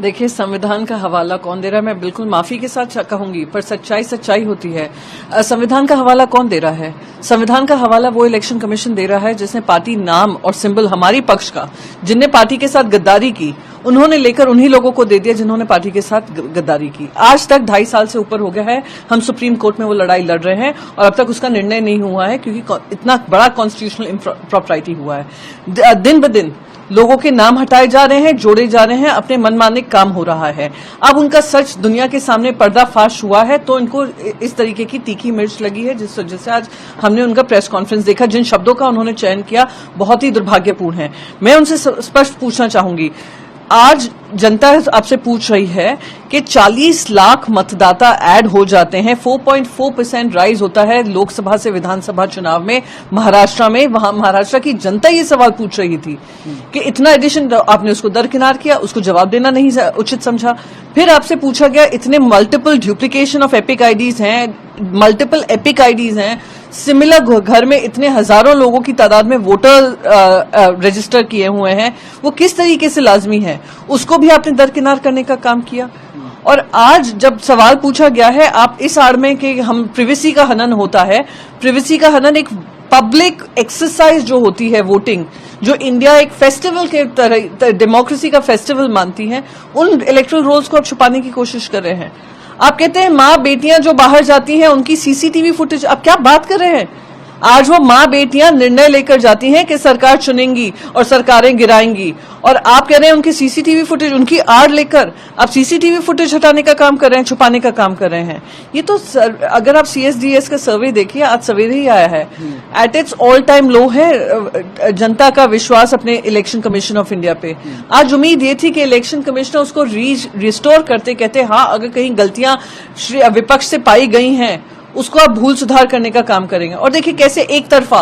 देखिए, संविधान का हवाला कौन दे रहा है, मैं बिल्कुल माफी के साथ कहूंगी, पर सच्चाई सच्चाई होती है। संविधान का हवाला कौन दे रहा है? संविधान का हवाला वो इलेक्शन कमीशन दे रहा है जिसने पार्टी नाम और सिंबल हमारी पक्ष का, जिनने पार्टी के साथ गद्दारी की, उन्होंने लेकर उन्हीं लोगों को दे दिया जिन्होंने पार्टी के साथ गद्दारी की। आज तक 2.5 साल से ऊपर हो गया है, हम सुप्रीम कोर्ट में वो लड़ाई लड़ रहे हैं और अब तक उसका निर्णय नहीं हुआ है, क्योंकि इतना बड़ा कॉन्स्टिट्यूशनल इम्प्रॉपर्टी हुआ है। दिन ब दिन लोगों के नाम हटाए जा रहे हैं, जोड़े जा रहे हैं, अपने मनमाने काम हो रहा है। अब उनका सच दुनिया के सामने पर्दाफाश हुआ है, तो इनको इस तरीके की तीखी मिर्च लगी है, जिस वजह से आज हमने उनका प्रेस कॉन्फ्रेंस देखा। जिन शब्दों का उन्होंने चयन किया बहुत ही दुर्भाग्यपूर्ण है। मैं उनसे स्पष्ट पूछना चाहूंगी, आज जनता आपसे पूछ रही है कि 40 लाख मतदाता ऐड हो जाते हैं, 4.4% राइज होता है लोकसभा से विधानसभा चुनाव में महाराष्ट्र में। वहां महाराष्ट्र की जनता ये सवाल पूछ रही थी कि इतना एडिशन, आपने उसको दरकिनार किया, उसको जवाब देना नहीं उचित समझा। फिर आपसे पूछा गया, इतने multiple duplication of EPIC IDs हैं, मल्टीपल एपिक आईडीज हैं, सिमिलर घर में इतने हजारों लोगों की तादाद में वोटर रजिस्टर किए हुए हैं, वो किस तरीके से लाजमी है, उसको भी आपने दरकिनार करने का काम किया। और आज जब सवाल पूछा गया है, आप इस आड़ में कि हम प्रिवेसी का हनन होता है, प्रिवेसी का हनन एक पब्लिक एक्सरसाइज जो होती है वोटिंग, जो इंडिया एक फेस्टिवल के तरह डेमोक्रेसी का फेस्टिवल मानती है, उन इलेक्टोरल रोल्स को आप छुपाने की कोशिश कर रहे हैं। आप कहते हैं माँ बेटियां जो बाहर जाती हैं उनकी सीसीटीवी फुटेज, आप क्या बात कर रहे हैं? आज वो माँ बेटियां निर्णय लेकर जाती हैं कि सरकार चुनेंगी और सरकारें गिराएंगी, और आप कह रहे हैं उनकी सीसीटीवी फुटेज, उनकी आड़ लेकर आप सीसीटीवी फुटेज हटाने का काम कर रहे हैं, छुपाने का काम कर रहे हैं। ये तो अगर आप सीएसडीएस का सर्वे देखिए, आज सवेरे ही आया है, एट इट्स ऑल टाइम लो है जनता का विश्वास अपने इलेक्शन कमीशन ऑफ इंडिया पे। आज उम्मीद ये थी कि इलेक्शन कमिश्नर उसको रिस्टोर करते, कहते हाँ अगर कहीं गलतियां विपक्ष से पाई गई हैं उसको आप भूल सुधार करने का काम करेंगे। और देखिए कैसे एक तरफा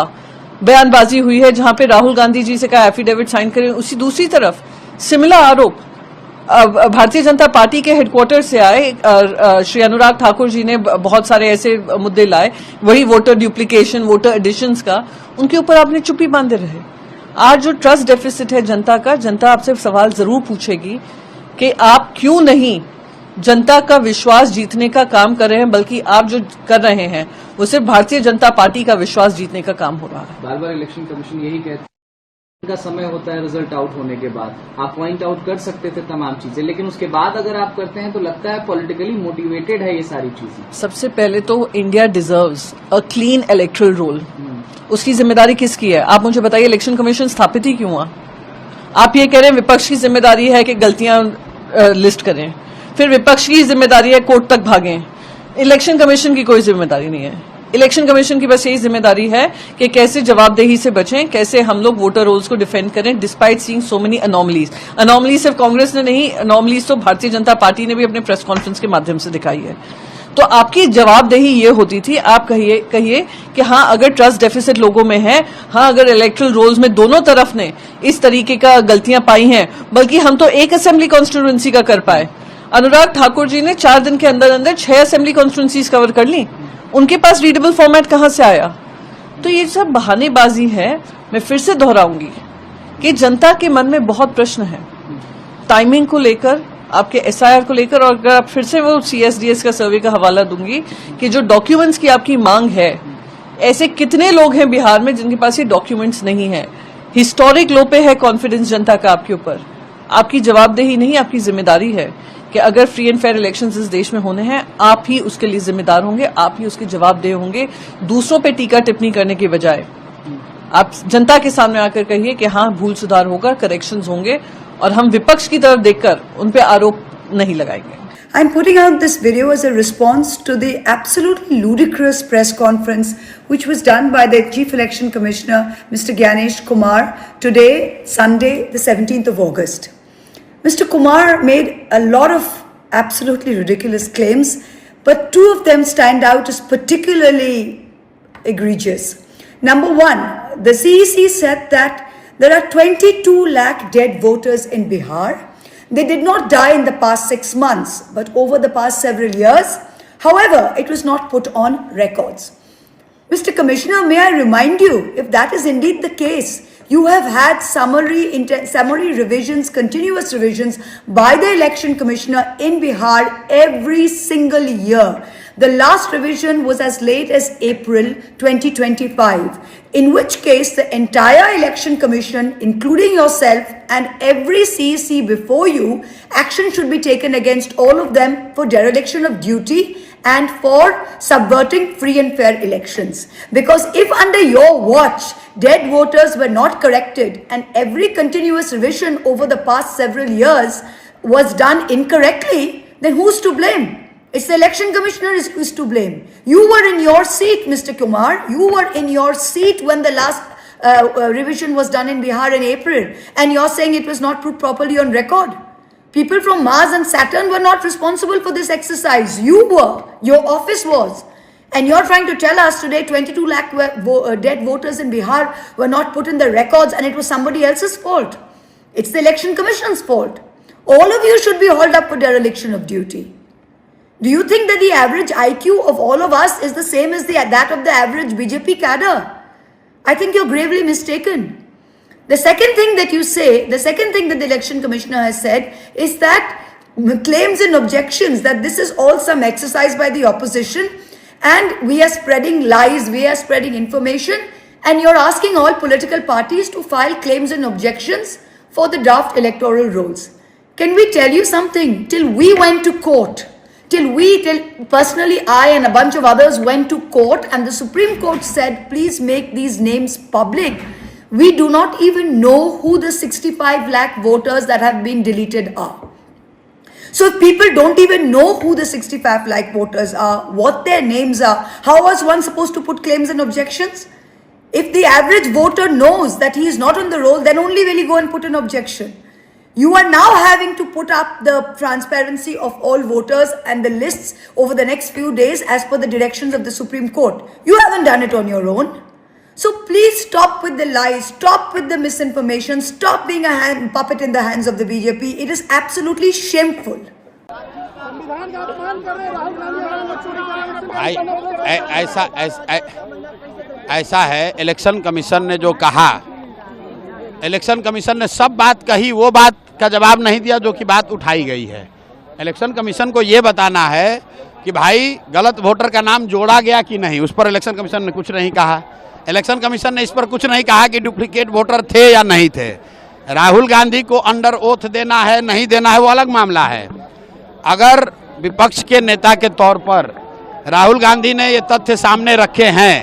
बयानबाजी हुई है, जहां पे राहुल गांधी जी से कहा एफिडेविट साइन करें, उसी दूसरी तरफ सिमिलर आरोप भारतीय जनता पार्टी के हेडक्वार्टर से आए। श्री अनुराग ठाकुर जी ने बहुत सारे ऐसे मुद्दे लाए, वही वोटर ड्यूप्लीकेशन, वोटर एडिशंस का, उनके ऊपर आपने चुप्पी बांधे रहे। आज जो ट्रस्ट डेफिसिट है जनता का, जनता आपसे सवाल जरूर पूछेगी कि आप क्यों नहीं जनता का विश्वास जीतने का काम कर रहे हैं, बल्कि आप जो कर रहे हैं वो सिर्फ भारतीय जनता पार्टी का विश्वास जीतने का काम हो रहा है। बार बार इलेक्शन कमीशन यही कहता है का समय होता है रिजल्ट आउट होने के बाद, आप पॉइंट आउट कर सकते थे तमाम चीजें, लेकिन उसके बाद अगर आप करते हैं तो लगता है पॉलिटिकली मोटिवेटेड है ये सारी चीजें। सबसे पहले तो India deserves a clean electoral roll. उसकी जिम्मेदारी किसकी है? आप मुझे बताइए, इलेक्शन कमीशन स्थापित ही क्यों हुआ? आप ये कह रहे हैं विपक्ष की जिम्मेदारी है कि गलतियां लिस्ट करें, फिर विपक्ष की जिम्मेदारी है कोर्ट तक भागें। इलेक्शन कमीशन की कोई जिम्मेदारी नहीं है। इलेक्शन कमीशन की बस यही जिम्मेदारी है कि कैसे जवाबदेही से बचें, कैसे हम लोग वोटर रोल्स को डिफेंड करें despite seeing so many anomalies. Anomalies सिर्फ कांग्रेस ने नहीं, अनोमलीज तो भारतीय जनता पार्टी ने भी अपने प्रेस कॉन्फ्रेंस के माध्यम से दिखाई है। तो आपकी जवाबदेही ये होती थी, आप कहिए कि हाँ अगर ट्रस्ट डेफिसिट लोगों में है, हाँ अगर इलेक्टोरल रोल्स में दोनों तरफ ने इस तरीके का गलतियां पाई हैं, बल्कि हम तो एक असेंबली कॉन्स्टिट्यूएंसी का कर पाए। अनुराग ठाकुर जी ने 4 दिन के अंदर अंदर 6 असेंबली कॉन्स्टिट्यूएंसीज कवर कर ली। उनके पास रीडेबल फॉर्मेट कहां से आया? तो ये सब बहानेबाजी है। मैं फिर से दोहराऊंगी कि जनता के मन में बहुत प्रश्न है टाइमिंग को लेकर, आपके एसआईआर को लेकर, और अगर आप फिर से वो सीएसडीएस का सर्वे का हवाला दूंगी कि जो डॉक्यूमेंट्स की आपकी मांग है, ऐसे कितने लोग हैं बिहार में जिनके पास ये डॉक्यूमेंट्स नहीं है। हिस्टोरिक लो पे है कॉन्फिडेंस जनता का आपके ऊपर। आपकी जवाबदेही नहीं, आपकी जिम्मेदारी है कि अगर फ्री एंड फेयर इलेक्शंस इस देश में होने हैं, आप ही उसके लिए जिम्मेदार होंगे, आप ही उसके जवाबदेह होंगे। दूसरों पे टीका टिप्पणी करने के बजाय आप जनता के सामने आकर कहिए कि हाँ भूल सुधार होगा, करेक्शंस होंगे, और हम विपक्ष की तरफ देखकर उन पे आरोप नहीं लगाएंगे। I'm putting out this video as a response to the absolutely ludicrous press conference which was done by the Chief Election Commissioner, Mr. Gyanesh Kumar, today, Sunday, the 17th of August. Mr. Kumar made a lot of absolutely ridiculous claims, but 2 of them stand out as particularly egregious. Number 1, the CEC said that there are 22 lakh dead voters in Bihar. They did not die in the past 6 months, but over the past several years. However, it was not put on records. Mr. Commissioner, may I remind you, if that is indeed the case, You have had summary revisions, continuous revisions by the Election Commissioner in Bihar every single year. The last revision was as late as April 2025, in which case the entire Election Commission, including yourself and every CEC before you, action should be taken against all of them for dereliction of duty and for subverting free and fair elections. Because if under your watch, dead voters were not corrected and every continuous revision over the past several years was done incorrectly, then who's to blame? It's the Election Commissioner who's to blame. You were in your seat, Mr. Kumar. You were in your seat when the last revision was done in Bihar in April, and you're saying it was not put properly on record. People from Mars and Saturn were not responsible for this exercise. You were. Your office was. And you're trying to tell us today 22 lakh dead voters in Bihar were not put in the records and it was somebody else's fault. It's the Election Commission's fault. All of you should be hauled up for dereliction of duty. Do you think that the average IQ of all of us is the same as that of the average BJP cadre? I think you're gravely mistaken. The second thing that you say, the second thing that the Election Commissioner has said is that claims and objections that this is all some exercise by the opposition and we are spreading lies, we are spreading information, and you're asking all political parties to file claims and objections for the draft electoral rolls. Can we tell you something? Till we went to court, till personally I and a bunch of others went to court and the Supreme Court said, please make these names public, we do not even know who the 65 lakh voters that have been deleted are. So if people don't even know who the 65 lakh voters are, what their names are, how was one supposed to put claims and objections? If the average voter knows that he is not on the roll, then only will he go and put an objection. You are now having to put up the transparency of all voters and the lists over the next few days as per the directions of the Supreme Court. You haven't done it on your own. So please stop with the lies, stop with the misinformation, stop being a puppet in the hands of the BJP. It is absolutely shameful. ऐसा है, election commission ने जो कहा, election commission ने सब बात कही, वो बात का जवाब नहीं दिया जो कि बात उठाई गई है। इलेक्शन कमीशन को ये बताना है कि भाई गलत वोटर का नाम जोड़ा गया कि नहीं, उस पर इलेक्शन कमीशन ने कुछ नहीं कहा। इलेक्शन कमीशन ने इस पर कुछ नहीं कहा कि डुप्लीकेट वोटर थे या नहीं थे। राहुल गांधी को अंडर ओथ देना है नहीं देना है वो अलग मामला है। अगर विपक्ष के नेता के तौर पर राहुल गांधी ने ये तथ्य सामने रखे हैं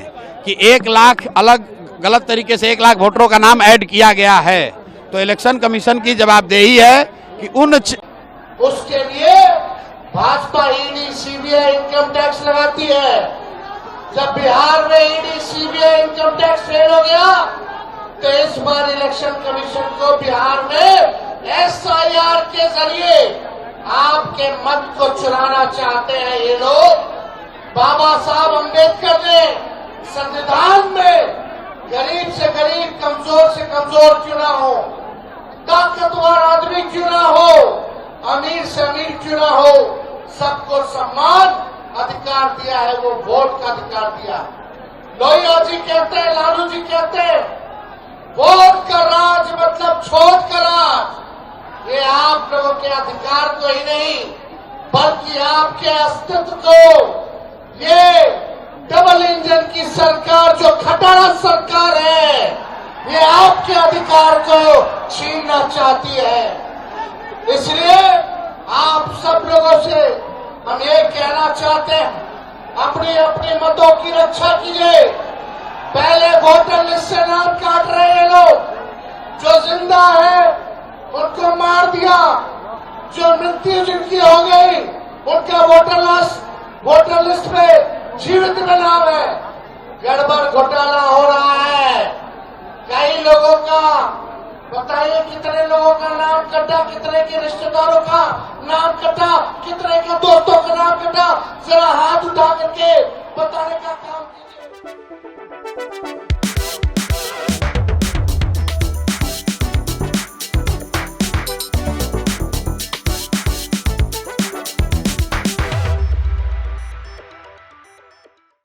कि 1 लाख अलग गलत तरीके से 1 लाख वोटरों का नाम ऐड किया गया है, तो इलेक्शन कमीशन की जवाबदेही है कि उसके लिए Bhajpa ED CBI income tax लगाती है। जब बिहार में ED CBI income tax fail हो गया तो इस बार इलेक्शन कमीशन को बिहार में एसआईआर के जरिए आपके मत को चुराना चाहते हैं ये लोग। बाबा साहब अम्बेडकर ने संविधान में गरीब से गरीब, कमजोर से कमजोर क्यों ना हो, ताकतवर आदमी क्यों ना हो, अमीर से अमीर क्यों ना हो, सबको सम्मान अधिकार दिया है, वो वोट का अधिकार दिया। लोहिया जी कहते हैं, लालू जी कहते हैं, वोट का राज मतलब छोड़ का राज। ये आप लोगों के अधिकार को ही नहीं बल्कि आपके अस्तित्व को ये डबल इंजन की सरकार जो खटारा सरकार है, ये आपके अधिकार को छीनना चाहती है। इसलिए आप सब लोगों से हम ये कहना चाहते हैं, अपनी अपनी मतों की रक्षा कीजिए। पहले वोटर लिस्ट से नाम काट रहे हैं लोग, जो जिंदा है उनको मार दिया, जो मृत्यु जिनकी हो गई उनका वोटर लिस्ट पे जीवित में नाम है। गड़बड़ घोटाला हो रहा है, कई लोगों का बताइए कितने लोगों का नाम कटा, कितने के रिश्तेदारों का नाम कटा, कितने के दोस्तों का नाम कटा, जरा हाथ उठा करके बताने का काम कीजिए।